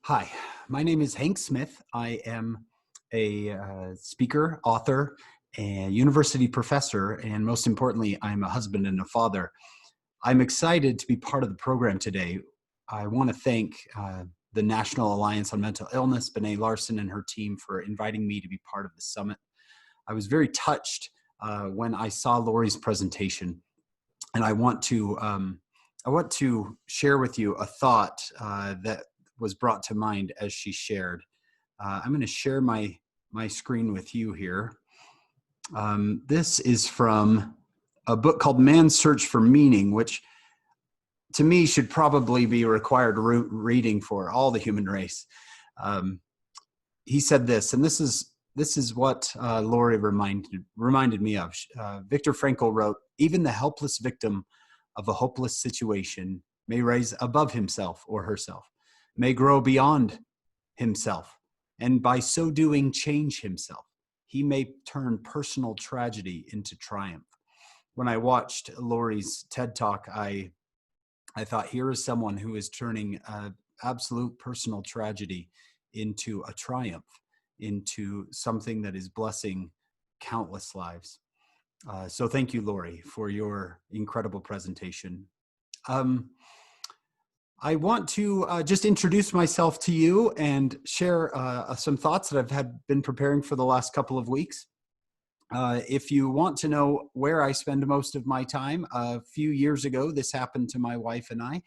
Hi, my name is Hank Smith. I am a speaker, author, and university professor, and most importantly, I'm a husband and a father. I'm excited to be part of the program today. I want to thank the National Alliance on Mental Illness, Bené Larson and her team for inviting me to be part of the summit. I was very touched when I saw Lori's presentation, and I want to share with you a thought that was brought to mind as she shared. I'm going to share my screen with you here. This is from a book called Man's Search for Meaning, which to me should probably be required reading for all the human race. He said this, and this is what Lori reminded me of. Viktor Frankl wrote, "Even the helpless victim of a hopeless situation may rise above himself or herself, may grow beyond himself, and by so doing change himself. He may turn personal tragedy into triumph." When I watched Lori's TED Talk, I thought, here is someone who is turning absolute personal tragedy into a triumph, into something that is blessing countless lives. So thank you, Lori, for your incredible presentation. I want to just introduce myself to you and share some thoughts that I've been preparing for the last couple of weeks. If you want to know where I spend most of my time, a few years ago, this happened to my wife and I.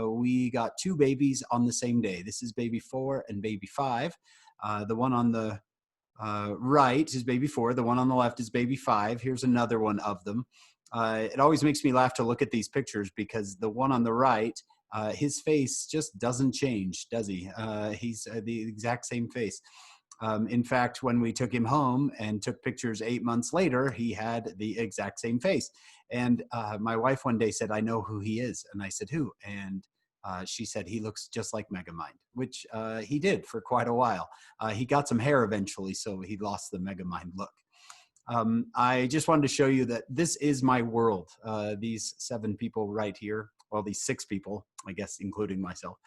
We got two babies on the same day. This is baby 4 and baby 5. The one on the right is baby 4. The one on the left is baby 5. Here's another one of them. It always makes me laugh to look at these pictures because the one on the right, his face just doesn't change, does he? He's the exact same face. In fact, when we took him home and took pictures 8 months later, he had the exact same face. And my wife one day said, "I know who he is." And I said, "Who?" And she said, "He looks just like Megamind," which he did for quite a while. He got some hair eventually, so he lost the Megamind look. I just wanted to show you that this is my world. These 7 people right here, well, these 6 people, I guess, including myself.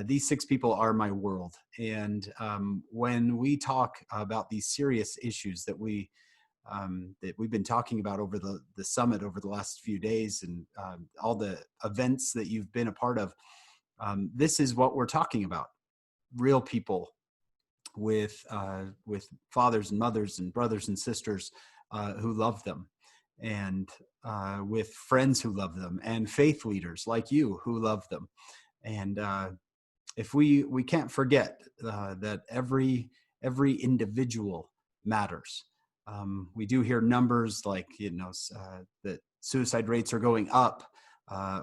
These 6 people are my world. And when we talk about these serious issues that we've been talking about over the summit over the last few days, and all the events that you've been a part of, this is what we're talking about. Real people with fathers and mothers and brothers and sisters who love them, and with friends who love them, and faith leaders like you who love them. And if we can't forget that every individual matters. We do hear numbers like, that suicide rates are going up,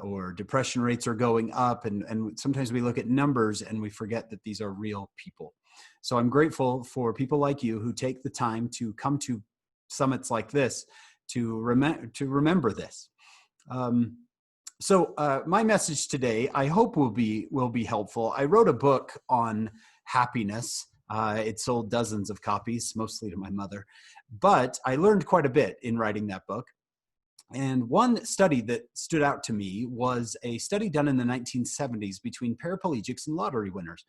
or depression rates are going up, and sometimes we look at numbers and we forget that these are real people. So I'm grateful for people like you who take the time to come to summits like this to remember this. So my message today, I hope will be helpful. I wrote a book on happiness. It sold dozens of copies, mostly to my mother, but I learned quite a bit in writing that book. And one study that stood out to me was a study done in the 1970s between paraplegics and lottery winners.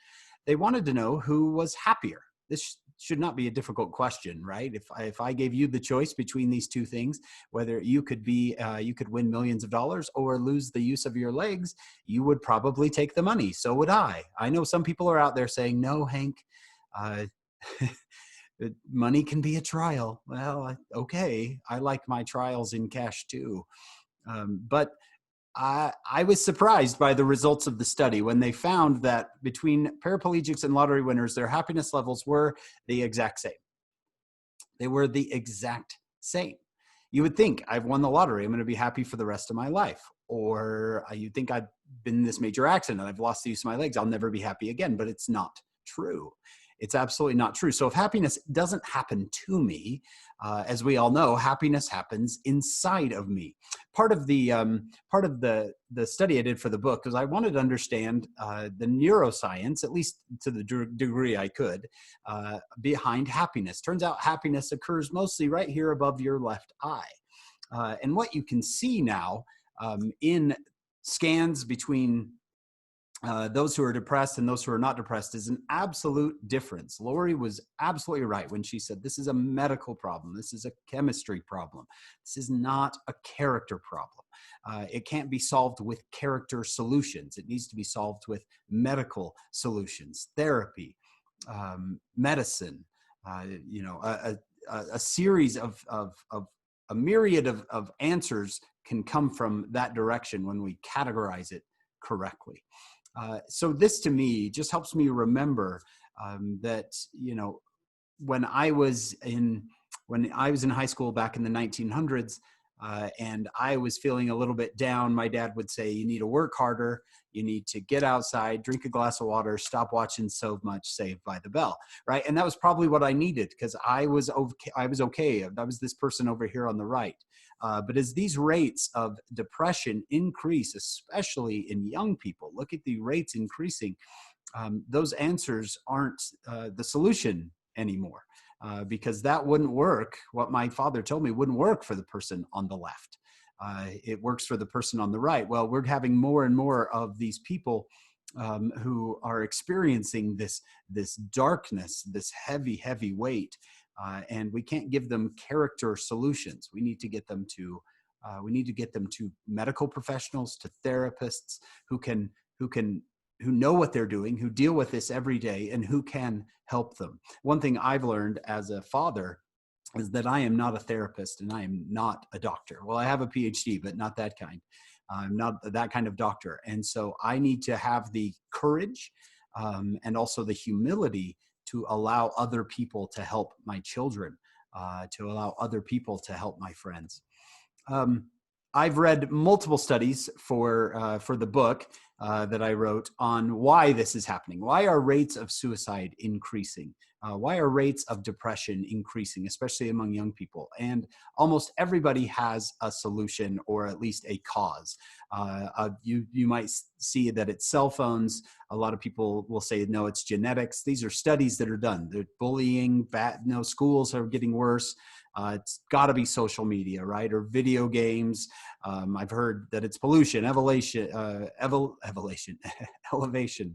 They wanted to know who was happier. This should not be a difficult question, right? If I gave you the choice between these two things, whether you could win millions of dollars or lose the use of your legs, you would probably take the money. So would I. I know some people are out there saying, "No, Hank, money can be a trial." Well, okay, I like my trials in cash too. But I was surprised by the results of the study when they found that between paraplegics and lottery winners, their happiness levels were the exact same. They were the exact same. You would think, I've won the lottery, I'm going to be happy for the rest of my life. Or you think, I've been in this major accident, I've lost the use of my legs, I'll never be happy again. But it's not true. It's absolutely not true. So if happiness doesn't happen to me, as we all know, happiness happens inside of me. Part of the study I did for the book was I wanted to understand the neuroscience, at least to the degree I could, behind happiness. Turns out happiness occurs mostly right here above your left eye. And what you can see now in scans between those who are depressed and those who are not depressed is an absolute difference. Lori was absolutely right when she said this is a medical problem. This is a chemistry problem. This is not a character problem. It can't be solved with character solutions. It needs to be solved with medical solutions, therapy, medicine, a series of a myriad of answers can come from that direction when we categorize it correctly. So this to me just helps me remember that, when I was in high school back in the 1900s, and I was feeling a little bit down, my dad would say, you need to work harder, you need to get outside, drink a glass of water, stop watching So Much Saved by the Bell, right? And that was probably what I needed, because I was okay. I was this person over here on the right. But as these rates of depression increase, especially in young people, look at the rates increasing, those answers aren't the solution anymore, because that wouldn't work. What my father told me wouldn't work for the person on the left. It works for the person on the right. Well, we're having more and more of these people who are experiencing this darkness, this heavy weight, and we can't give them character solutions. We need to get them to medical professionals, to therapists who know what they're doing, who deal with this every day, and who can help them. One thing I've learned as a father is that I am not a therapist and I am not a doctor. Well, I have a PhD, but not that kind. I'm not that kind of doctor. And so I need to have the courage and also the humility to allow other people to help my children, to allow other people to help my friends. I've read multiple studies for the book that I wrote on why this is happening. Why are rates of suicide increasing? Why are rates of depression increasing, especially among young people? And almost everybody has a solution, or at least a cause. You might see that it's cell phones. A lot of people will say, no, it's genetics. These are studies that are done. They're bullying, schools are getting worse. It's got to be social media, right? Or video games. I've heard that it's pollution, elevation.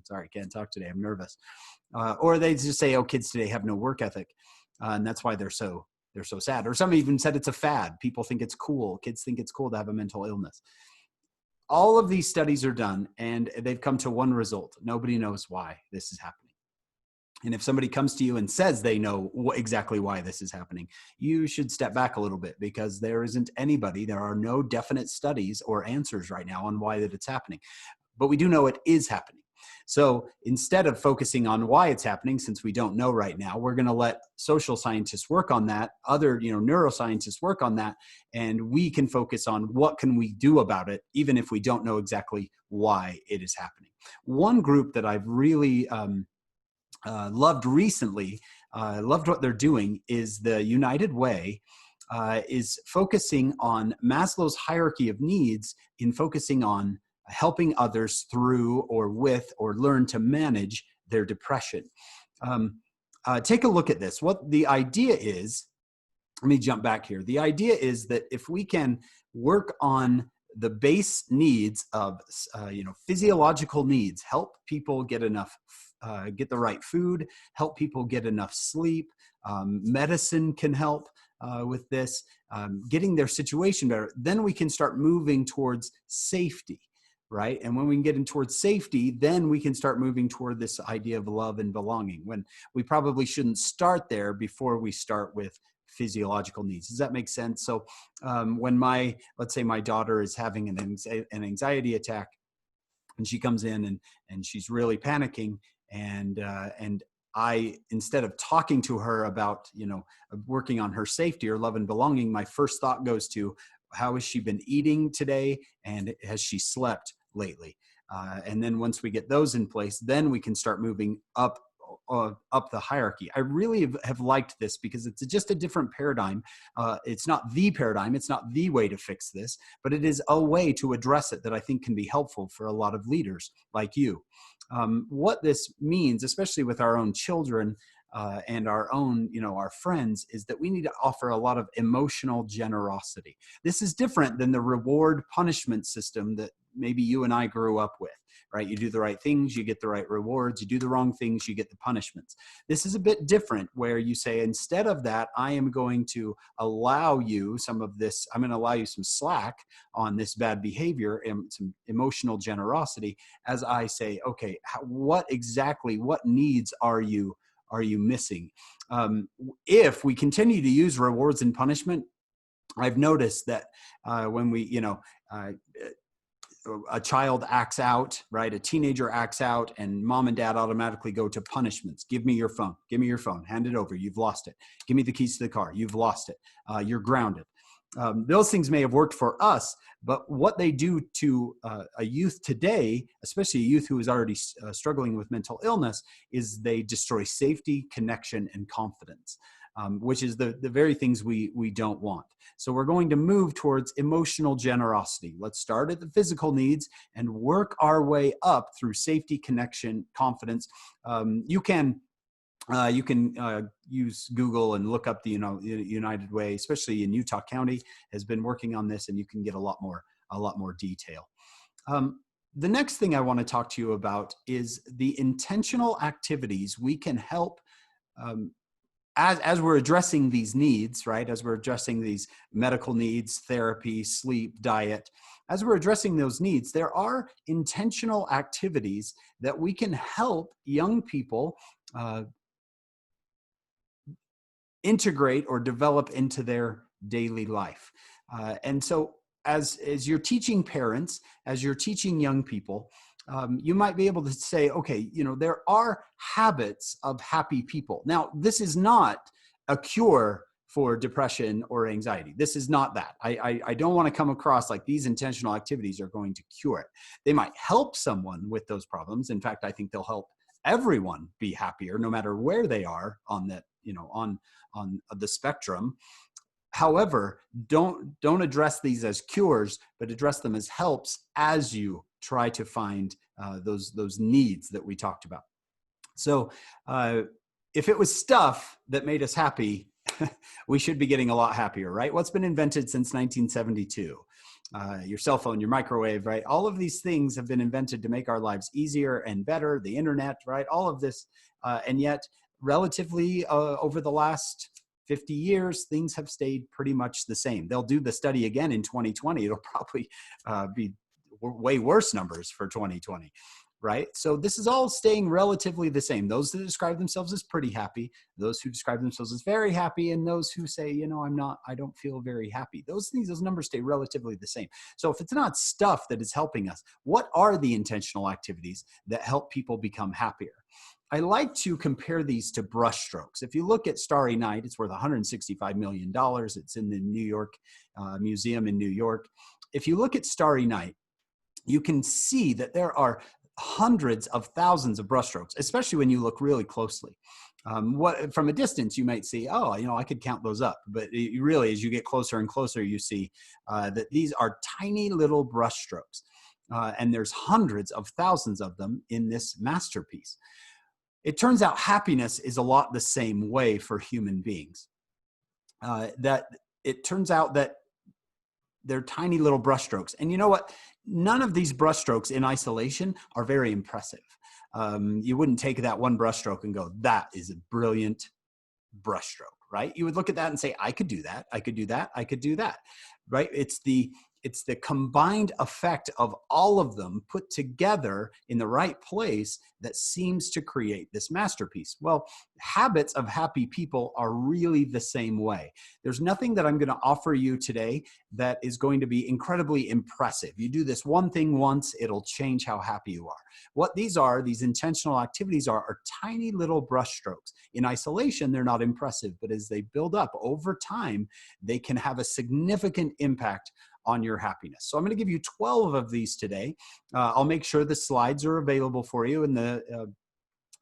Sorry, can't talk today. I'm nervous. Or they just say, oh, kids today have no work ethic. And that's why they're so sad. Or some even said it's a fad. People think it's cool. Kids think it's cool to have a mental illness. All of these studies are done, and they've come to one result. Nobody knows why this is happening. And if somebody comes to you and says they know exactly why this is happening, you should step back a little bit, because there are no definite studies or answers right now on why that it's happening. But we do know it is happening. So instead of focusing on why it's happening, since we don't know right now, we're going to let social scientists work on that, other neuroscientists work on that, and we can focus on what can we do about it, even if we don't know exactly why it is happening. One group that I've really loved recently, loved what they're doing, is the United Way, is focusing on Maslow's hierarchy of needs, in focusing on helping others through or with or learn to manage their depression. Take a look at this. What the idea is, let me jump back here. The idea is that if we can work on the base needs of, physiological needs, help people get enough, get the right food, help people get enough sleep. Medicine can help with this, getting their situation better. Then we can start moving towards safety, right? And when we can get in towards safety, then we can start moving toward this idea of love and belonging, when we probably shouldn't start there before we start with physiological needs. Does that make sense? So when let's say my daughter is having an anxiety attack, and she comes in and she's really panicking, and I, instead of talking to her about, working on her safety or love and belonging, my first thought goes to, how has she been eating today? And has she slept lately? And then once we get those in place, then we can start moving up the hierarchy. I really have liked this, because it's just a different paradigm. It's not the paradigm. It's not the way to fix this, but it is a way to address it that I think can be helpful for a lot of leaders like you. What this means, especially with our own children, and our own, our friends, is that we need to offer a lot of emotional generosity. This is different than the reward punishment system that maybe you and I grew up with, right? You do the right things, you get the right rewards. You do the wrong things, you get the punishments. This is a bit different, where you say, instead of that, I am going to allow you some of this, I'm going to allow you some slack on this bad behavior and some emotional generosity, as I say, okay, what needs are you missing? If we continue to use rewards and punishment, I've noticed that when we, a child acts out, right? A teenager acts out, and mom and dad automatically go to punishments. Give me your phone. Give me your phone. Hand it over. You've lost it. Give me the keys to the car. You've lost it. You're grounded. Those things may have worked for us, but what they do to a youth today, especially a youth who is already struggling with mental illness, is they destroy safety, connection, and confidence, which is the very things we don't want. So we're going to move towards emotional generosity. Let's start at the physical needs and work our way up through safety, connection, confidence. You can use Google and look up the United Way, especially in Utah County, has been working on this, and you can get a lot more detail. The next thing I want to talk to you about is the intentional activities we can help as we're addressing these needs, right? As we're addressing these medical needs, therapy, sleep, diet, as we're addressing those needs, there are intentional activities that we can help young people integrate or develop into their daily life. And so as you're teaching parents, as you're teaching young people, you might be able to say, okay, there are habits of happy people. Now, this is not a cure for depression or anxiety. This is not that. I don't want to come across like these intentional activities are going to cure it. They might help someone with those problems. In fact, I think they'll help everyone be happier, no matter where they are on that, on the spectrum. However, don't address these as cures, but address them as helps as you try to find those needs that we talked about. So if it was stuff that made us happy, we should be getting a lot happier, right? What's been invented since 1972? Your cell phone, your microwave, right? All of these things have been invented to make our lives easier and better. The internet, right? All of this. And yet, relatively over the last 50 years, things have stayed pretty much the same. They'll do the study again in 2020. It'll probably be way worse numbers for 2020, right? So this is all staying relatively the same. Those that describe themselves as pretty happy, those who describe themselves as very happy, and those who say, I don't feel very happy. Those numbers stay relatively the same. So if it's not stuff that is helping us, what are the intentional activities that help people become happier? I like to compare these to brushstrokes. If you look at Starry Night, it's worth $165 million. It's in the New York Museum in New York. If you look at Starry Night, you can see that there are hundreds of thousands of brushstrokes, especially when you look really closely. From a distance, you might see, I could count those up. But really, as you get closer and closer, you see that these are tiny little brushstrokes. And there's hundreds of thousands of them in this masterpiece. It turns out happiness is a lot the same way for human beings. That it turns out that they're tiny little brushstrokes. And you know what? None of these brushstrokes in isolation are very impressive. You wouldn't take that one brushstroke and go, that is a brilliant brushstroke, right? You would look at that and say, I could do that. I could do that. I could do that, right? It's the combined effect of all of them put together in the right place that seems to create this masterpiece. Well, habits of happy people are really the same way. There's nothing that I'm going to offer you today that is going to be incredibly impressive. You do this one thing once, it'll change how happy you are. What these intentional activities are tiny little brushstrokes. In isolation, they're not impressive, but as they build up over time, they can have a significant impact on your happiness. So I'm going to give you 12 of these today. I'll make sure the slides are available for you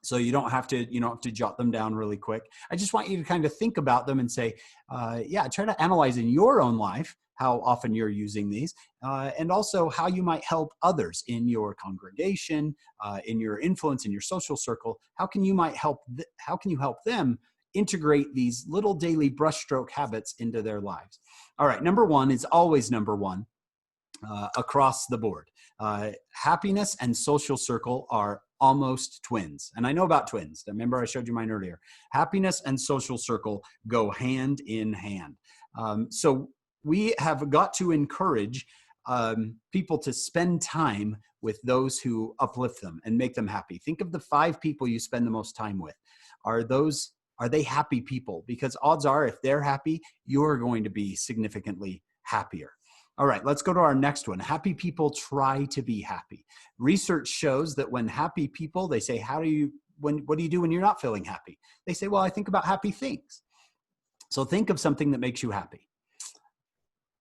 so you don't have to jot them down really quick. I just want you to kind of think about them and say, try to analyze in your own life how often you're using these, and also how you might help others in your congregation, in your influence, in your social circle. How can you help them integrate these little daily brushstroke habits into their lives? All right, number one is always number one across the board. Happiness and social circle are almost twins. And I know about twins. Remember, I showed you mine earlier. Happiness and social circle go hand in hand. So we have got to encourage people to spend time with those who uplift them and make them happy. Think of the 5 people you spend the most time with. Are they happy people? Because odds are, if they're happy, you're going to be significantly happier. All right, let's go to our next one. Happy people try to be happy. Research shows that when happy people, they say, what do you do when you're not feeling happy? They say, well, I think about happy things. So think of something that makes you happy,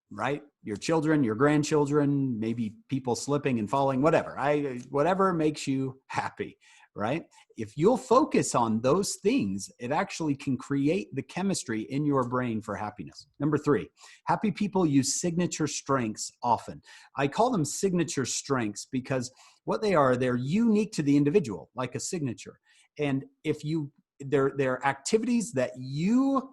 right? Your children, your grandchildren, maybe people slipping and falling, whatever makes you happy, right? If you'll focus on those things, it actually can create the chemistry in your brain for happiness. Number 3, happy people use signature strengths often. I call them signature strengths because what they are, they're unique to the individual, like a signature. And if they're activities that you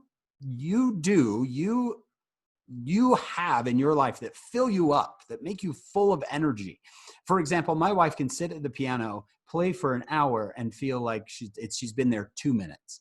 have in your life that fill you up, that make you full of energy. For example, my wife can sit at the piano, play for an hour, and feel like she's been there 2 minutes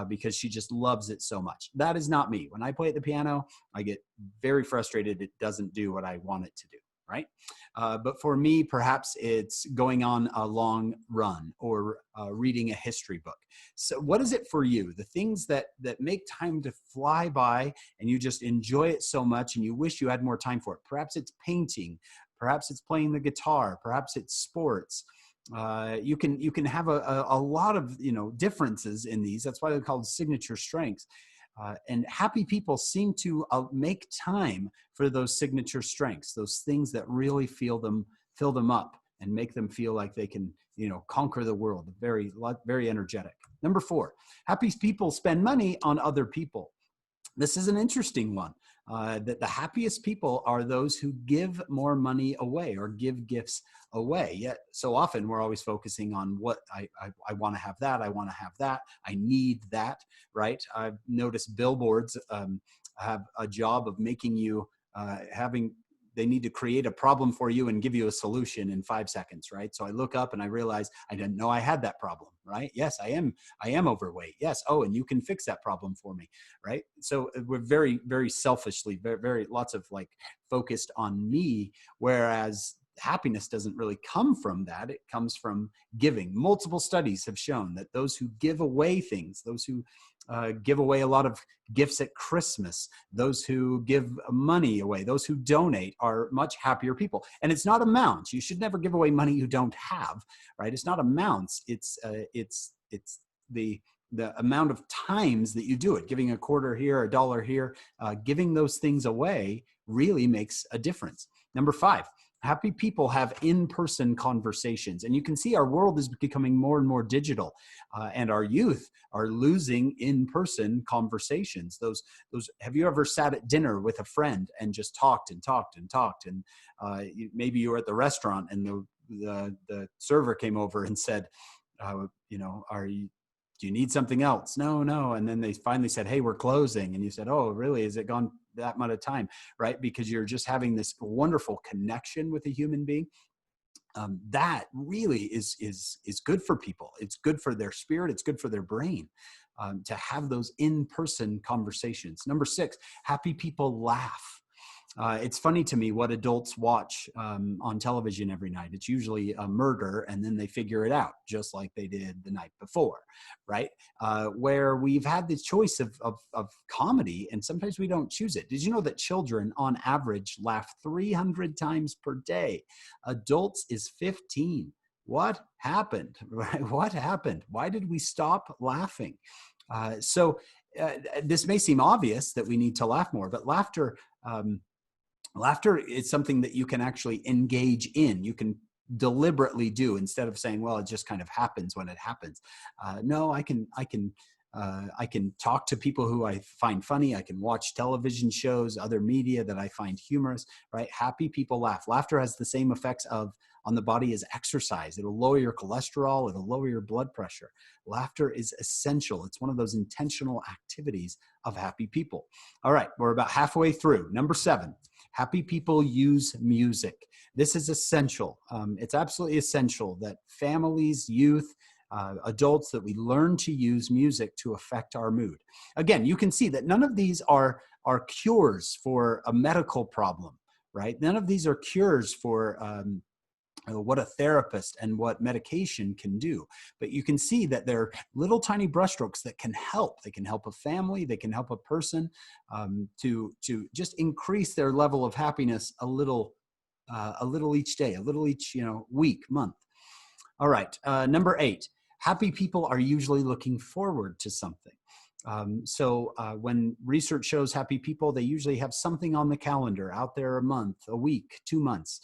because she just loves it so much. That is not me. When I play at the piano, I get very frustrated. It doesn't do what I want it to do, right? But for me, perhaps it's going on a long run or reading a history book. So what is it for you? The things that make time to fly by and you just enjoy it so much and you wish you had more time for it. Perhaps it's painting. Perhaps it's playing the guitar. Perhaps it's sports. You can have a lot of differences in these. That's why they're called signature strengths. And happy people seem to make time for those signature strengths, those things that really fill them up and make them feel like they can, conquer the world. Very, very energetic. Number 4, happy people spend money on other people. This is an interesting one. That the happiest people are those who give more money away or give gifts away. Yet so often we're always focusing on what I want to have that, I want to have that, I need that, right? I've noticed billboards have a job of making you they need to create a problem for you and give you a solution in 5 seconds, right? So I look up and I realize I didn't know I had that problem, right? Yes, I am overweight. Yes. Oh, and you can fix that problem for me, right? So we're very, very selfishly, very, very lots of focused on me, whereas happiness doesn't really come from that. It comes from giving. Multiple studies have shown that those who give away things, those who give away a lot of gifts at Christmas, those who give money away, those who donate are much happier people. And it's not amounts. You should never give away money you don't have, right? It's not amounts. It's the amount of times that you do it. Giving a quarter here, a dollar here, giving those things away really makes a difference. Number 5, happy people have in-person conversations. And you can see our world is becoming more and more digital, and our youth are losing in-person conversations. Have you ever sat at dinner with a friend and just talked and talked and talked? And maybe you were at the restaurant and the server came over and said, do you need something else? No. And then they finally said, hey, we're closing. And you said, oh, really? Has it gone that amount of time? Right? Because you're just having this wonderful connection with a human being. That really is good for people. It's good for their spirit. It's good for their brain to have those in-person conversations. Number 6, happy people laugh. It's funny to me what adults watch on television every night. It's usually a murder, and then they figure it out, just like they did the night before, right? Where we've had the choice of comedy, and sometimes we don't choose it. Did you know that children, on average, laugh 300 times per day? Adults is 15. What happened? What happened? Why did we stop laughing? This may seem obvious that we need to laugh more, but laughter is something that you can actually engage in. You can deliberately do instead of saying, well, it just kind of happens when it happens. No, I can I can talk to people who I find funny. I can watch television shows, other media that I find humorous, right? Happy people laugh. Laughter has the same effects on the body as exercise. It'll lower your cholesterol. It'll lower your blood pressure. Laughter is essential. It's one of those intentional activities of happy people. All right, we're about halfway through. Number 7, happy people use music. This is essential. It's absolutely essential that families, youth, adults, that we learn to use music to affect our mood. Again, you can see that none of these are cures for a medical problem, right? None of these are cures for what a therapist and what medication can do. But you can see that they're little tiny brushstrokes that can help. They can help a family, they can help a person to just increase their level of happiness a little each day, a little each week, month. All right, number 8, happy people are usually looking forward to something. So when research shows happy people, they usually have something on the calendar out there, a month, a week, 2 months,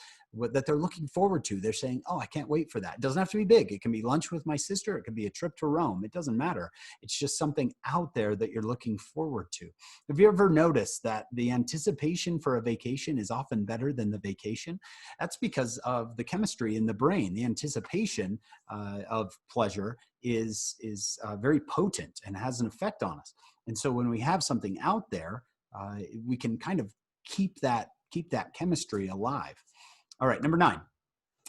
that they're looking forward to. They're saying, oh, I can't wait for that. It doesn't have to be big. It can be lunch with my sister. It could be a trip to Rome. It doesn't matter. It's just something out there that you're looking forward to. Have you ever noticed that the anticipation for a vacation is often better than the vacation? That's because of the chemistry in the brain. The anticipation of pleasure is very potent and has an effect on us. And so when we have something out there, we can kind of keep that chemistry alive. All right, number 9,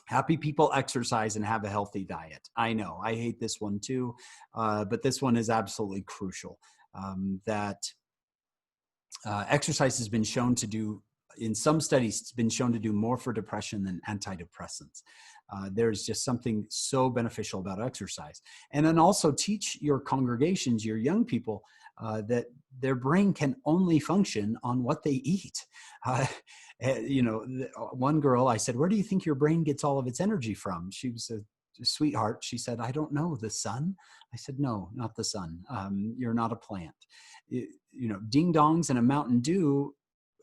happy people exercise and have a healthy diet. I know, I hate this one too, but this one is absolutely crucial. Exercise has been shown to do, in some studies, it's been shown to do more for depression than antidepressants. There's just something so beneficial about exercise. And then also teach your congregations, your young people, that their brain can only function on what they eat. One girl, I said, where do you think your brain gets all of its energy from? She was a sweetheart. She said, I don't know, the sun. I said, no, not the sun. You're not a plant. Ding dongs and a Mountain Dew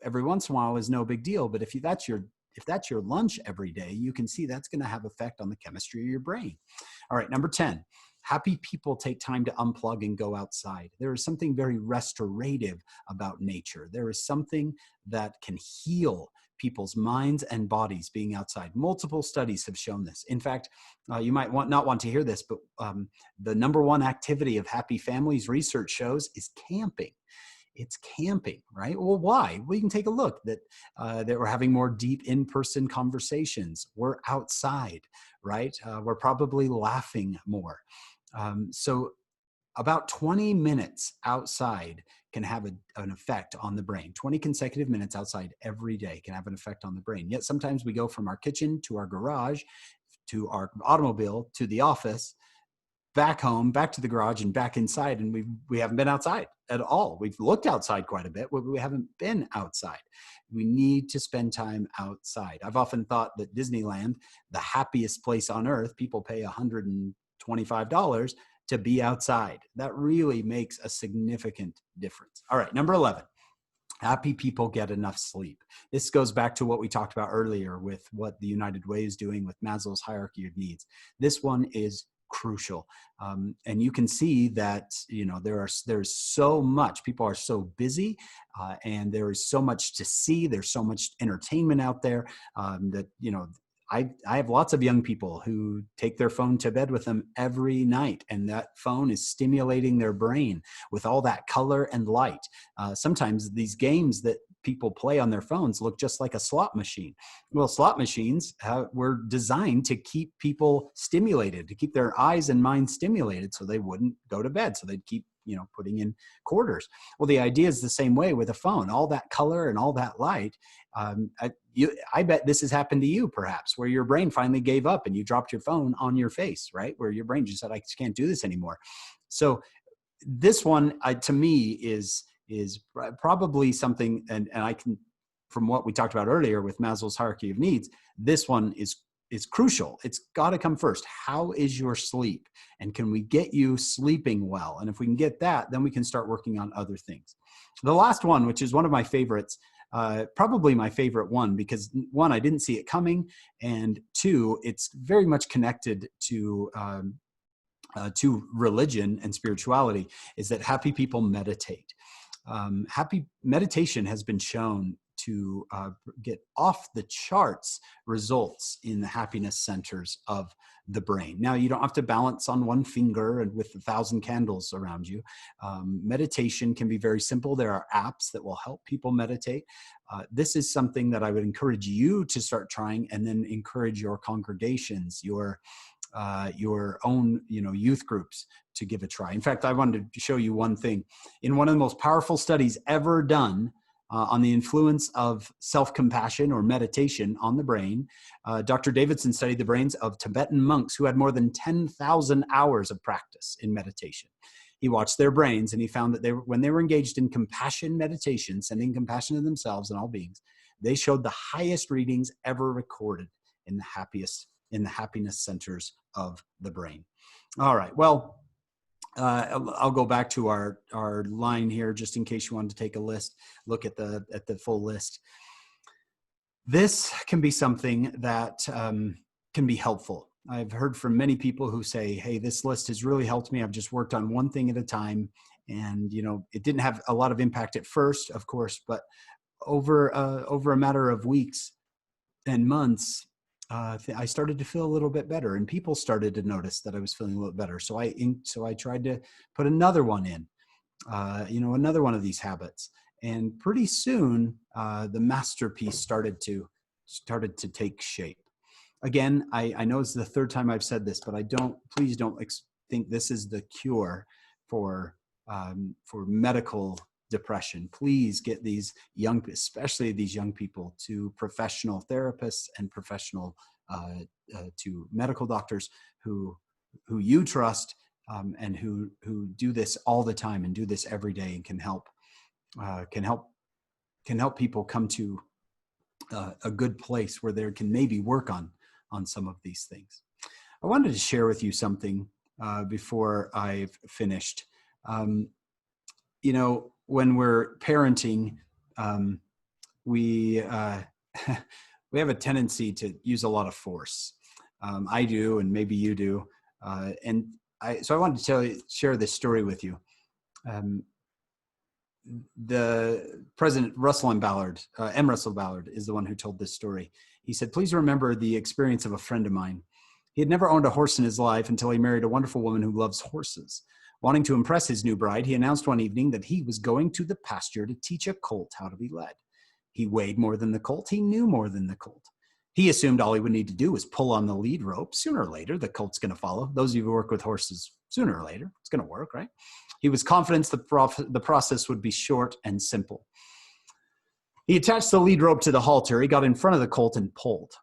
every once in a while is no big deal. But if that's your lunch every day, you can see that's going to have effect on the chemistry of your brain. All right, number 10, happy people take time to unplug and go outside. There is something very restorative about nature. There is something that can heal people's minds and bodies being outside. Multiple studies have shown this. In fact, you might not want to hear this, but the number 1 activity of happy families, research shows, is camping. It's camping, right? Well, why? Well, you can take a look that we're having more deep in-person conversations. We're outside, right? We're probably laughing more. So about 20 minutes outside can have an effect on the brain. 20 consecutive minutes outside every day can have an effect on the brain. Yet sometimes we go from our kitchen to our garage, to our automobile, to the office, back home, back to the garage, and back inside, and we haven't been outside at all. We've looked outside quite a bit, but we haven't been outside. We need to spend time outside. I've often thought that Disneyland, the happiest place on earth, people pay $125 to be outside. That really makes a significant difference. All right, number 11. Happy people get enough sleep. This goes back to what we talked about earlier with what the United Way is doing with Maslow's hierarchy of needs. This one is crucial. And you can see that, there's so much, people are so busy and there is so much to see. There's so much entertainment out there that, I have lots of young people who take their phone to bed with them every night, and that phone is stimulating their brain with all that color and light. Sometimes these games that people play on their phones look just like a slot machine. Well, slot machines were designed to keep people stimulated, to keep their eyes and minds stimulated so they wouldn't go to bed. So they'd keep putting in quarters. Well, the idea is the same way with a phone. All that color and all that light. I bet this has happened to you, perhaps, where your brain finally gave up and you dropped your phone on your face, right? Where your brain just said, I just can't do this anymore. So this one, to me, is probably something, and I can, from what we talked about earlier with Maslow's hierarchy of needs, this one is crucial. It's got to come first. How is your sleep? And can we get you sleeping well? And if we can get that, then we can start working on other things. The last one, which is one of my favorites, probably my favorite one, because 1, I didn't see it coming, and 2, it's very much connected to to religion and spirituality is that happy people meditate. Happy meditation has been shown to get off the charts results in the happiness centers of the brain. Now, you don't have to balance on one finger and with 1,000 candles around you. Meditation can be very simple. There are apps that will help people meditate. This is something that I would encourage you to start trying, and then encourage your congregations, your own, youth groups to give a try. In fact, I wanted to show you one thing. In one of the most powerful studies ever done on the influence of self-compassion or meditation on the brain, Dr. Davidson studied the brains of Tibetan monks who had more than 10,000 hours of practice in meditation. He watched their brains, and he found that when they were engaged in compassion meditation, sending compassion to themselves and all beings, they showed the highest readings ever recorded in the happiness centers of the brain. All right. Well, I'll go back to our line here, just in case you wanted to take a look at the full list. This can be something that can be helpful. I've heard from many people who say, hey, this list has really helped me. I've just worked on one thing at a time. And, it didn't have a lot of impact at first, of course, but over a matter of weeks and months, I started to feel a little bit better, and people started to notice that I was feeling a little better. So I tried to put another one in, another one of these habits, and pretty soon the masterpiece started to take shape. Again, I know it's the third time I've said this, but please don't think this is the cure for medical depression. Please get especially these young people, to professional therapists and to medical doctors who you trust, and who do this all the time and do this every day, and can help people come to a good place where they can maybe work on some of these things. I wanted to share with you something before I've finished. When we're parenting, we we have a tendency to use a lot of force. I do, and maybe you do. So I wanted to share this story with you. The President Russell M. Ballard is the one who told this story. He said, "Please remember the experience of a friend of mine. He had never owned a horse in his life until he married a wonderful woman who loves horses. Wanting to impress his new bride, he announced one evening that he was going to the pasture to teach a colt how to be led. He weighed more than the colt. He knew more than the colt. He assumed all he would need to do was pull on the lead rope. Sooner or later, the colt's going to follow. Those of you who work with horses, sooner or later, it's going to work, right? He was confident the process would be short and simple. He attached the lead rope to the halter. He got in front of the colt and pulled.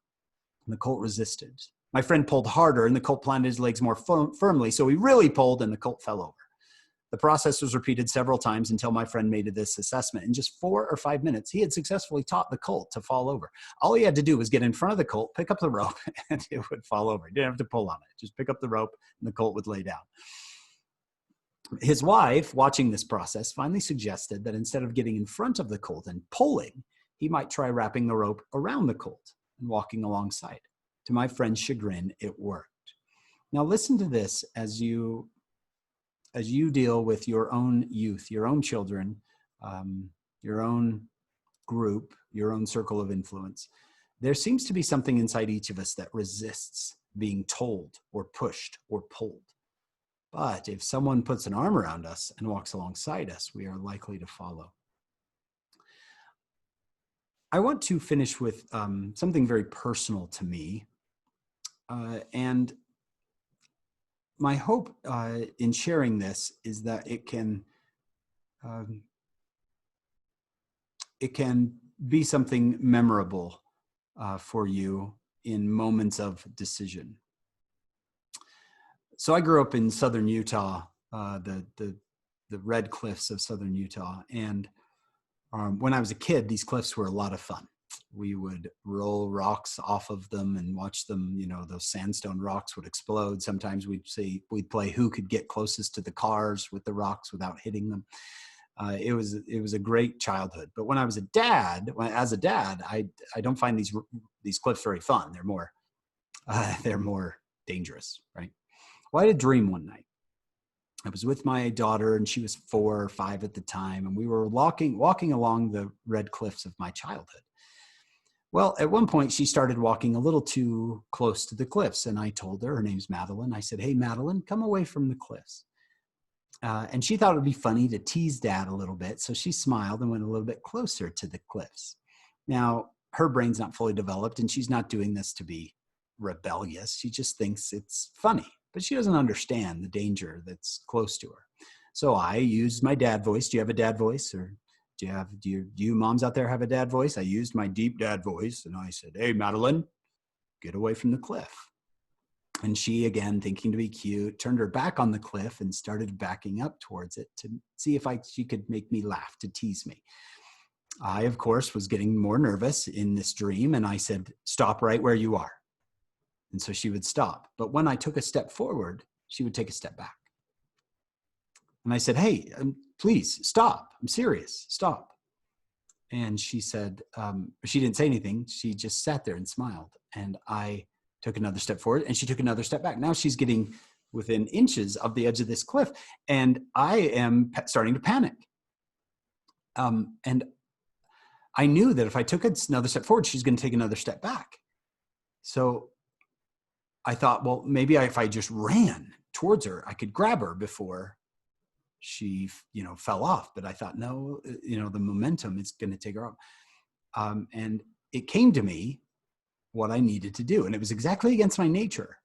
And the colt resisted. My friend pulled harder, and the colt planted his legs more firmly, so he really pulled, and the colt fell over. The process was repeated several times until my friend made this assessment. In just 4 or 5 minutes, he had successfully taught the colt to fall over. All he had to do was get in front of the colt, pick up the rope, and it would fall over. He didn't have to pull on it. Just pick up the rope, and the colt would lay down. His wife, watching this process, finally suggested that instead of getting in front of the colt and pulling, he might try wrapping the rope around the colt and walking alongside. To my friend's chagrin, it worked. Now listen to this as you deal with your own youth, your own children, your own group, your own circle of influence. There seems to be something inside each of us that resists being told or pushed or pulled. But if someone puts an arm around us and walks alongside us, we are likely to follow. I want to finish with something very personal to me. And my hope in sharing this is that it can be something memorable for you in moments of decision. So I grew up in southern Utah, the Red Cliffs of southern Utah, and when I was a kid, these cliffs were a lot of fun. We would roll rocks off of them and watch them, those sandstone rocks would explode. Sometimes we'd play who could get closest to the cars with the rocks without hitting them. It was a great childhood. But when I was as a dad, I don't find these cliffs very fun. They're more dangerous, right? Well, I had a dream one night. I was with my daughter, and she was 4 or 5 at the time, and we were walking along the red cliffs of my childhood. Well, at one point, she started walking a little too close to the cliffs, and I told her name's Madeline. I said, "Hey, Madeline, come away from the cliffs." And she thought it would be funny to tease Dad a little bit, so she smiled and went a little bit closer to the cliffs. Now, her brain's not fully developed, and she's not doing this to be rebellious. She just thinks it's funny, but she doesn't understand the danger that's close to her. So I used my dad voice. Do you have a dad voice, or do you moms out there have a dad voice? I used my deep dad voice, and I said, "Hey, Madeline, get away from the cliff." And she, again, thinking to be cute, turned her back on the cliff and started backing up towards it to see if she could make me laugh, to tease me. I, of course, was getting more nervous in this dream, and I said, "Stop right where you are." And so she would stop. But when I took a step forward, she would take a step back. And I said, "Hey, please stop. I'm serious. Stop." And she said, she didn't say anything. She just sat there and smiled. And I took another step forward, and she took another step back. Now she's getting within inches of the edge of this cliff, and I am starting to panic. And I knew that if I took another step forward, she's going to take another step back. So I thought, well, maybe if I just ran towards her, I could grab her before she, fell off. But I thought, no, the momentum is going to take her off. And it came to me what I needed to do. And it was exactly against my nature.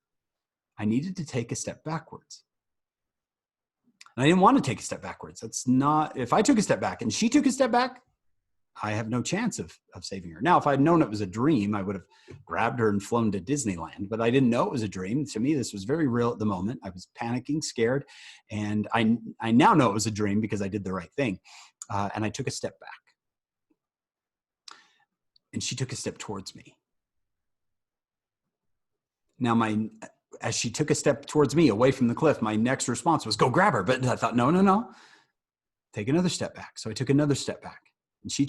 I needed to take a step backwards. And I didn't want to take a step backwards. If I took a step back and she took a step back, I have no chance of saving her. Now, if I'd known it was a dream, I would have grabbed her and flown to Disneyland, but I didn't know it was a dream. To me, this was very real at the moment. I was panicking, scared, and I now know it was a dream because I did the right thing. And I took a step back. And she took a step towards me. Now, as she took a step towards me away from the cliff, my next response was go grab her. But I thought, no, take another step back. So I took another step back. And she,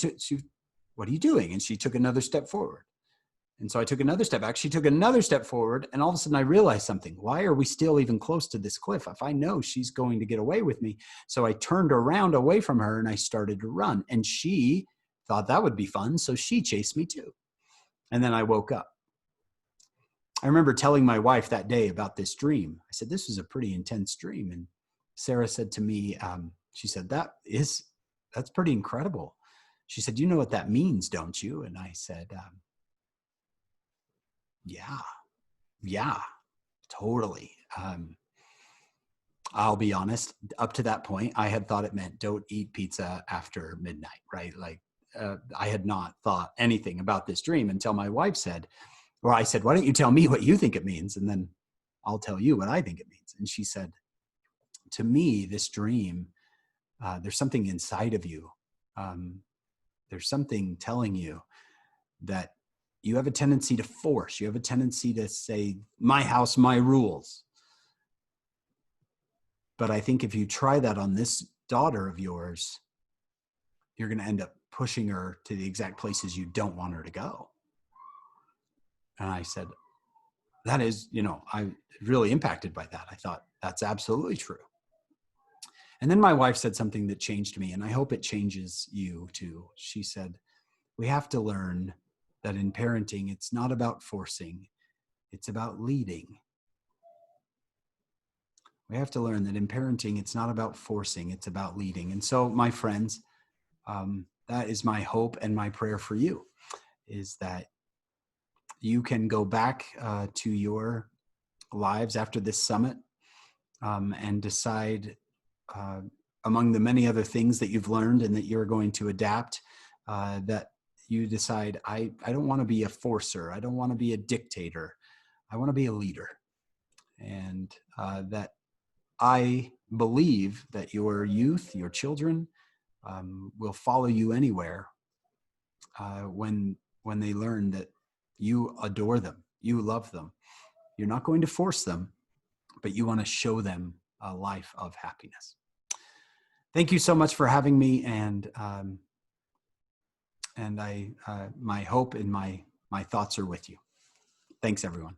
"What are you doing?" And she took another step forward. And so I took another step back. She took another step forward. And all of a sudden I realized something. Why are we still even close to this cliff? If I know she's going to get away with me. So I turned around away from her and I started to run. And she thought that would be fun. So she chased me too. And then I woke up. I remember telling my wife that day about this dream. I said, "This was a pretty intense dream." And Sarah said to me, she said, that's pretty incredible. She said, "You know what that means, don't you?" And I said, yeah, totally. I'll be honest, up to that point, I had thought it meant don't eat pizza after midnight, right? Like I had not thought anything about this dream until my wife said, or I said, "Why don't you tell me what you think it means? And then I'll tell you what I think it means." And she said, "To me, this dream, there's something inside of you. There's something telling you that you have a tendency to force. You have a tendency to say, 'My house, my rules.' But I think if you try that on this daughter of yours, you're going to end up pushing her to the exact places you don't want her to go." And I said, that is, I really impacted by that. I thought that's absolutely true. And then my wife said something that changed me, and I hope it changes you too. She said, "We have to learn that in parenting, it's not about forcing, it's about leading." We have to learn that in parenting, it's not about forcing, it's about leading. And so, my friends, that is my hope and my prayer for you, is that you can go back to your lives after this summit and decide among the many other things that you've learned and that you're going to adapt, that you decide, I don't want to be a forcer. I don't want to be a dictator. I want to be a leader. And that I believe that your youth, your children, will follow you anywhere when they learn that you adore them, you love them. You're not going to force them, but you want to show them a life of happiness. Thank you so much for having me, and my hope and my thoughts are with you. Thanks, everyone.